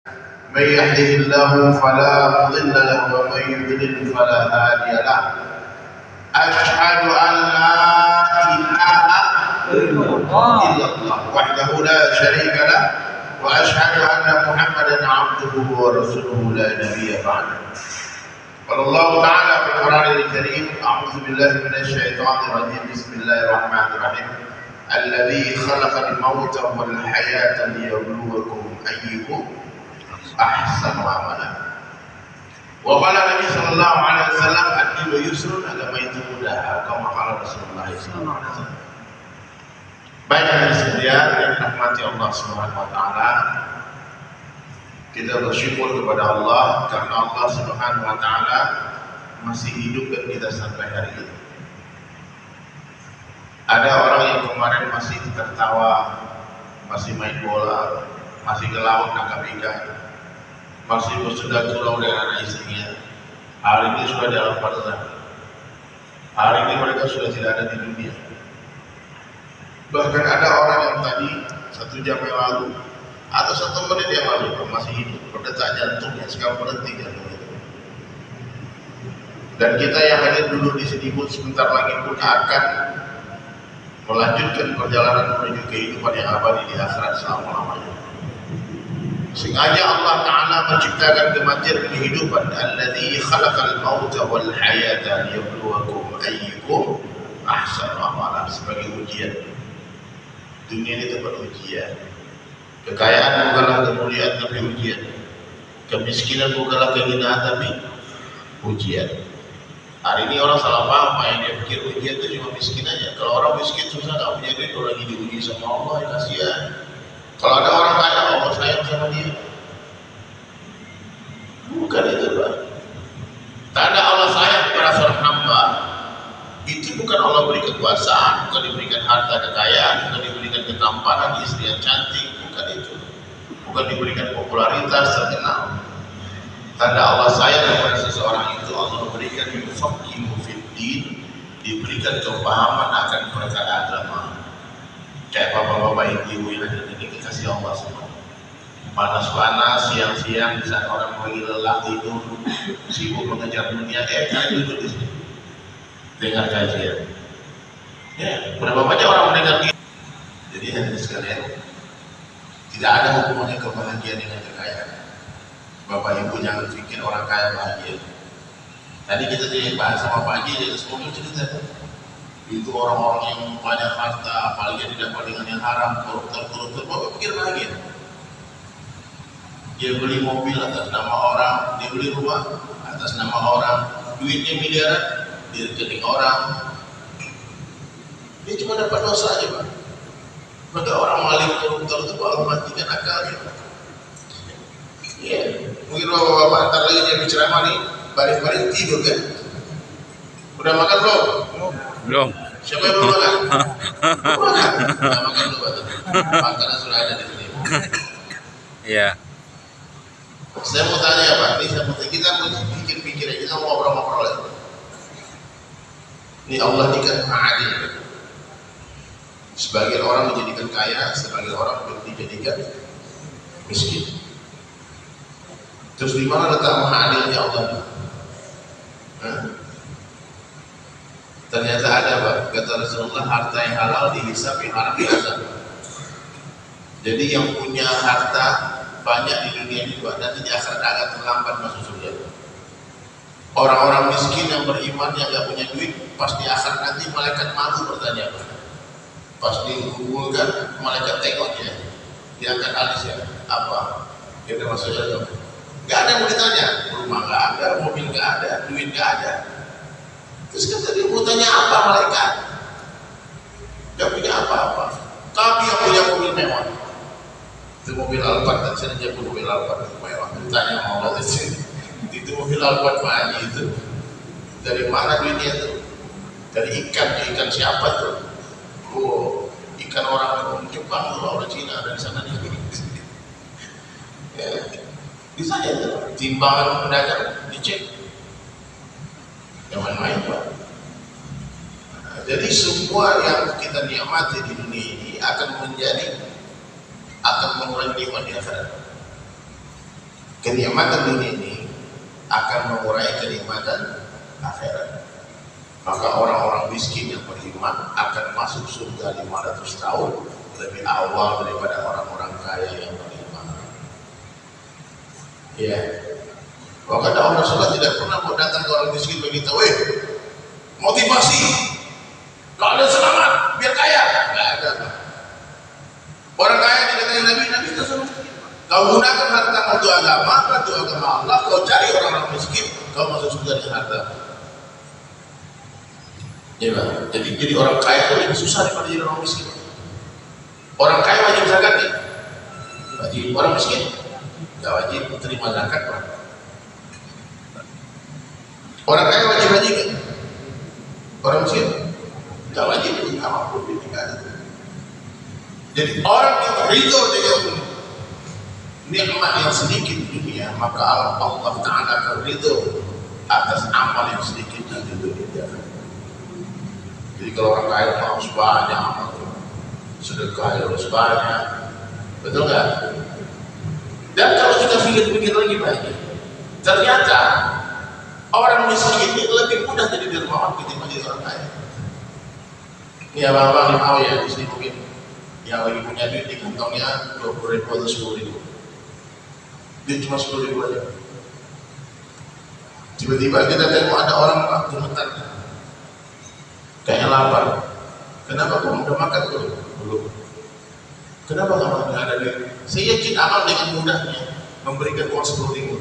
من يهده الله فلا مضل له ومن يضلل فلا هادي له. أشهد أن لا إله إلا الله وحده لا شريك له وأشهد أن محمدا عبده ورسوله لا نبي بعده. قال الله تعالى في القرآن الكريم: أعوذ بالله من الشيطان الرجيم. بسم الله الرحمن الرحيم. الذي خلق الموت والحياة ليبلوكم أيكم أحسن عملا. وقال النبي صلى الله عليه وسلم: الدين يسر، agama itu mudah. Kama qala Rasulullah sallallahu alaihi wasallam. Baik hadirin sekalian yang dirahmati Allah Subhanahu wa taala, kita bersyukur kepada Allah karena Allah Subhanahu wa taala masih hidupkan kita sampai hari ini. Ada orang yang kemarin masih tertawa, masih main bola, masih ke laut nangkap ikan, masih bersedekah dengan anak istrinya. Hari ini sudah dalam barzakh. Hari ini mereka sudah tidak ada di dunia. Bahkan ada orang yang tadi 1 jam yang lalu atau 1 menit yang lalu masih hidup, berdetak jantungnya, sekarang berhenti jantungnya. Dan kita yang hadir dulu di sini pun sebentar lagi pun akan melanjutkan perjalanan menuju kehidupan yang abadi di akhirat selama-lamanya. Sengaja Allah Ta'ala menciptakan kematian dan kehidupan. Alladzi khalaqal mauta wal hayata liyabluwakum ayyukum ahsanu amala, sebagai ujian. Dunia ini tempat ujian. Kekayaan bukanlah kemuliaan tapi ujian. Kemiskinan bukanlah kehinaan tapi ujian. Hari ini orang salah paham, apa yang dia pikir ujian itu cuma miskin aja. Kalau orang miskin susah nggak punya duit, orang lagi diuji sama Allah, ya kasihan. Kalau ada orang kaya, Allah sayang sama dia. Bukan itu, Pak. Tanda Allah sayang kepada seorang hamba itu bukan Allah beri kekuasaan, bukan diberikan harta kekayaan, bukan diberikan ketampanan, istri yang cantik, bukan itu. Bukan diberikan popularitas terkenal. Tanda Allah sayang kepada seseorang itu Allah berikan yufaqihu fiddin, diberikan kepahaman akan perkara agama. Kayak bapak-bapak ibu yang ada di sini kasih Allah semua. Panas-panas, siang-siang di saat orang lagi lelah tidur, sibuk mengejar dunia, kalian duduk di sini dengar kajian. Ya, berapa banyak orang mendengar ini? Jadi hadirin sekalian, tidak ada hubungannya kebahagiaan dengan kekayaan. Bapak ibu jangan pikir orang kaya bahagia. Tadi kita jadi bahas sama Pak Haji, dia semua cerita itu orang-orang yang banyak harta, apalagi yang didapat dengan yang haram, koruptor, bapak pikir bahagia. Dia beli mobil atas nama orang, dia beli rumah atas nama orang, duitnya miliaran di rekening orang. Dia cuma dapat dosa aja, Pak. Maka orang maling koruptor itu kalau matikan akalnya. Iya, mungkin bapak-bapak antar lagi jadi ceramah nih, balik-balik tidur kan? Udah makan belum? Belum. Siapa yang belum makan? Belum makan? Nah, makan dulu, Pak. Makanan sudah ada di sini. Iya. Saya mau tanya, Pak, ini saya mau kita pikir-pikir aja, kita mau ngobrol-ngobrol aja. Ini Allah ini kan adil. Sebagian orang dijadikan kaya, sebagian orang dijadikan miskin. Terus di mana letak maha adilnya Allah? Ternyata ada, Pak. Kata Rasulullah, harta yang halal dihisab, yang haram diazab. Jadi yang punya harta banyak di dunia ini, Pak, nanti di akhirat agak terlambat masuk surga. Orang-orang miskin yang beriman yang gak punya duit, pas di akhirat nanti malaikat malu bertanya, Pak. Pas dihubungkan, malaikat tengoknya, diangkat alisnya, apa? Kita masuk surga. Gak ada yang mau ditanya, rumah gak ada, mobil gak ada, duit gak ada. Terus kata dia, mau tanya apa malaikat? Gak punya apa-apa. Kami yang punya mobil mewah. Itu mobil Alphard, dan saya nyebut mobil Alphard itu mewah. Ditanya mau Allah itu. Itu mobil Alphard Pak Haji itu. Dari mana duitnya itu? Dari ikan siapa itu? Oh, ikan orang Jepang, orang Cina, dari sana nih. Ya. Bisa ya, timbangan pedagang dicek. Jangan main, Pak. Nah, jadi semua yang kita nikmati di dunia ini akan mengurangi nikmat di akhirat. kenikmatan dunia ini akan mengurangi kenikmatan akhirat. Maka orang-orang miskin yang beriman akan masuk surga 500 tahun lebih awal daripada orang-orang kaya yang beriman. Ya, maka dakwah Rasulullah tidak pernah mau datang ke orang miskin beritahu, motivasi, kalian selamat, biar kaya. Nggak ada. Orang kaya didatangi Nabi itu sama. Kau gunakan harta untuk agama Allah, kau cari orang-orang miskin, kau masuk surga dengan harta. Ya, jadi orang kaya itu lebih susah daripada jadi orang miskin. Orang kaya wajib zakat nih, wajib. Orang miskin nggak wajib terima zakat. Orang kaya wajib haji kan? Orang miskin nggak wajib, apapun nggak ada. Jadi orang yang ridho dengan nikmat yang sedikit di dunia, maka Allah Ta'ala akan ridho atas amal yang sedikit di dunia. Jadi kalau orang kaya harus banyak amal, sedekah harus banyak, betul nggak? Dan kalau kita pikir-pikir lagi banyak, ternyata orang miskin ini lebih mudah jadi dermawan ketimbang jadi orang kaya. Ini abang-abang yang tahu ya, di sini mungkin yang lagi punya duit di kantongnya 20.000 atau 10.000, dia cuma 10.000 aja. Tiba-tiba kita tengok ada orang gemetar, kayaknya lapar. Kenapa kamu udah makan belum? Kenapa kamu nggak ada duit? Saya yakin amal dengan mudahnya memberikan uang 10.000.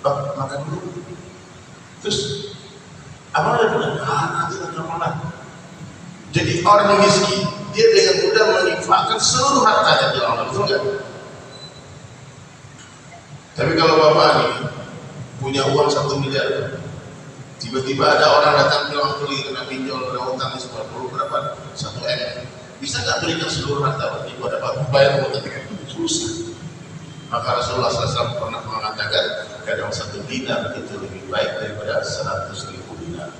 Bang, makan dulu. Terus amal ada bilang, nanti makan. Jadi orang miskin dia dengan mudah menginfakkan seluruh hartanya di Allah, betul nggak? Tapi kalau bapak ini punya uang 1 miliar, tiba-tiba ada orang datang bilang beli kena pinjol, kena utang 10 berapa? 1 M, bisa nggak berikan seluruh harta? Ibu dapat bayar utang, susah. Maka Rasulullah SAW pernah mengatakan kadang 1 dinar itu lebih baik daripada 100.000 dinar.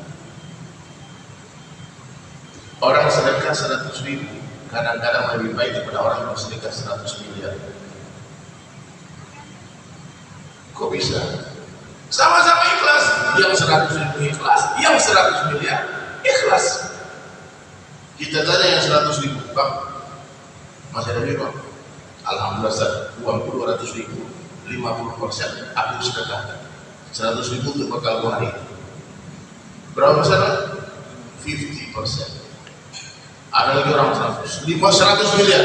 Orang sedekah 100.000 kadang-kadang lebih baik daripada orang yang sedekah 100 miliar. Kok bisa? Sama-sama ikhlas, yang 100.000 ikhlas, yang 100 miliar ikhlas. Kita tanya yang 100.000, Bang, masih ada duit Bang? Alhamdulillah Ustaz, uang 200.000, 50% aku sedekah, 100.000 untuk bekal hari. Berapa persen? 50%. Ada lagi orang 100 miliar.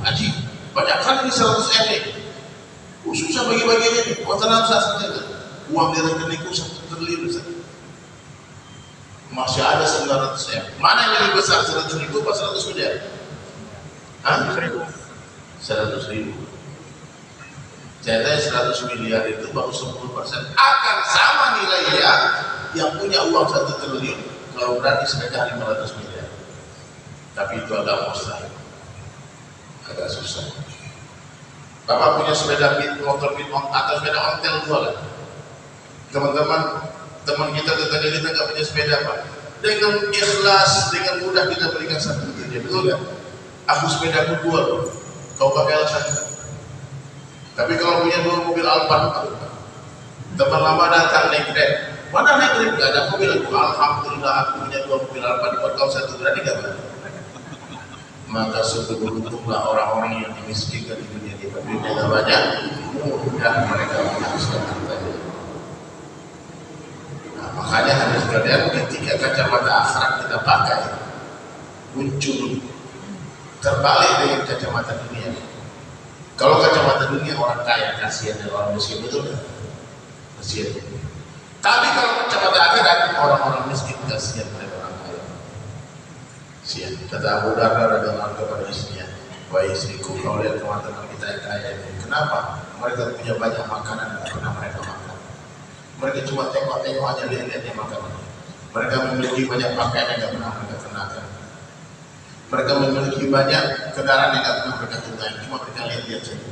Haji, banyak kan ini 100 M nih. Susah bagi-baginya nih. Tenang saja. Uang di rekeningku 1 triliun. Masih ada 900 M. Mana yang lebih besar, 100.000 atau 100 miliar? 100.000. Jadi 100 miliar itu baru 10%. Akan sama nilainya yang punya uang 1 triliun kalau berarti sedekah 500 miliar. Tapi itu agak mustahil, agak susah. Bapak punya sepeda motor atau sepeda ontel 2 lah. Teman kita tetangga kita nggak punya sepeda Pak. Dengan ikhlas, dengan mudah kita berikan 1 juta, betul nggak? Aku sepedaku 2, kau pakai 1. Tapi kalau punya 2 mobil Alphard, teman lama datang naik Grab. Mana naik Grab? Nggak ada mobil. Alhamdulillah aku punya 2 mobil Alphard, buat kau 1, berani nggak Pak? Maka beruntunglah orang-orang yang dimiskinkan di dunia ini. Dunia banyak, mudah mereka menghabiskan hartanya. Nah, makanya harus kalian ketika kacamata akhirat kita pakai muncul terbalik dengan kacamata dunia. Kalau kacamata dunia orang kaya kasihan dan orang miskin, betul kan? Kasihan. Tapi kalau kacamata akhirat orang-orang miskin kasihan dan orang kaya. Sian. Kata Abu Darda radhiyallahu kepada istrinya, wahai istriku, kau lihat teman-teman kita yang kaya ini, kenapa mereka punya banyak makanan dan pernah mereka makan? Mereka cuma tengok-tengok aja, lihat-lihatnya makanannya. Mereka memiliki banyak pakaian yang tidak pernah mereka kenakan. Mereka memiliki banyak kendaraan yang tidak pernah mereka tumpangi, cuma mereka lihat-lihat saja.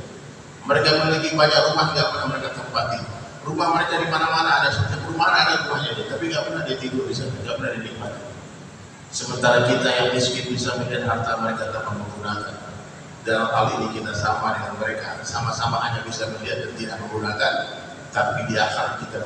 Mereka memiliki banyak rumah yang tidak pernah mereka tempati. Rumah mereka di mana-mana ada, setiap rumah ada rumahnya dia, tapi tidak pernah dia tidur di sana, tidak pernah dinikmati. Sementara kita yang miskin bisa melihat harta mereka tanpa menggunakan. dalam hal ini kita sama dengan mereka, sama-sama hanya bisa melihat dan tidak menggunakan, tapi di akal kita